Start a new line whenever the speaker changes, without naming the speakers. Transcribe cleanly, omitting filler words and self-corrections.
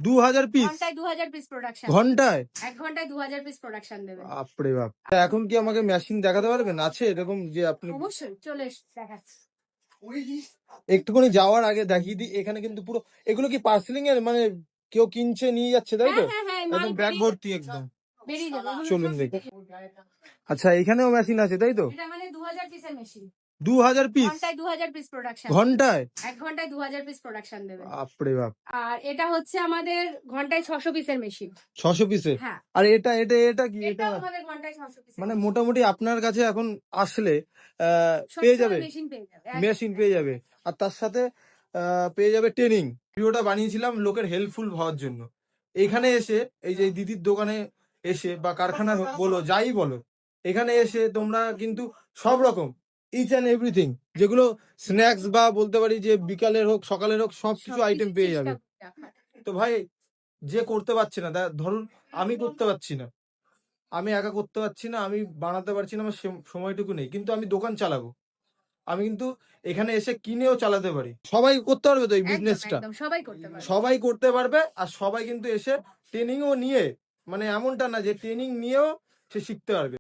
2000 piece
ঘন্টায় 2000 piece production,
ঘন্টায়?
1 ঘন্টায় 2000 পিস প্রোডাকশন দেবেন।
বাপরে বাপ। এখন কি আমাকে মেশিন দেখাতে পারবেন? আছে এরকম যে আপনি?
অবশ্যই চলে দেখাচ্ছি।
একটুখানি যাওয়ার আগে দেখিয়ে দিই, এখানে কিন্তু পুরো এগুলো কি পার্সেলিং এর, মানে কেউ কিনছে নিয়ে যাচ্ছে তাই তো?
হ্যাঁ হ্যাঁ হ্যাঁ, মাল
একদম ব্যাগ ভর্তি একদম।
বেরিয়ে যাবে।
চলুন দেখি। আচ্ছা এখানেও মেশিন আছে তাই তো?
এটা মানে 2000 পিসের মেশিন।
2000 পিস
ঘন্টায় 2000 পিস প্রোডাকশন,
ঘন্টায়?
1 ঘন্টায় 2000 পিস প্রোডাকশন দেবেন।
বাপরে বাপ।
আর এটা হচ্ছে আমাদের ঘন্টায় 600 পিসের মেশিন।
600 পিসে?
হ্যাঁ।
আর এটা এটা এটা কি? এটা
এটা আমাদের ঘন্টায় 600 পিস।
মানে মোটামুটি আপনার কাছে এখন আসলে পেয়ে যাবে,
মেশিন পেয়ে যাবে।
মেশিন পেয়ে যাবে, আর তার সাথে পেয়ে যাবে ট্রেনিং। ভিডিওটা বানিয়েছিলাম লোকের হেল্পফুল হওয়ার জন্য। এখানে এসে এই যে এই দিদির দোকানে এসে বা কারখানা বলো যাই বলো, এখানে এসে তোমরা কিন্তু সব রকম ইচ অ্যান্ড এভরিথিং, যেগুলো স্ন্যাক্স বা বলতে পারি যে বিকালের হোক সকালের হোক সব কিছু আইটেম পেয়ে যাবে। তো ভাই যে করতে পারছে না, ধরুন আমি করতে পারছি না, আমি একা করতে পারছি না, আমি বানাতে পারছি না, আমার সময়টুকু নেই, কিন্তু আমি দোকান চালাবো, আমি কিন্তু এখানে এসে কিনেও চালাতে পারি। সবাই করতে পারবে তো এই বিজনেসটা?
সবাই করতে পারবে।
সবাই করতে পারবে, আর সবাই কিন্তু এসে ট্রেনিংও নিয়ে, মানে এমনটা না যে ট্রেনিং নিয়েও সে শিখতে পারবে।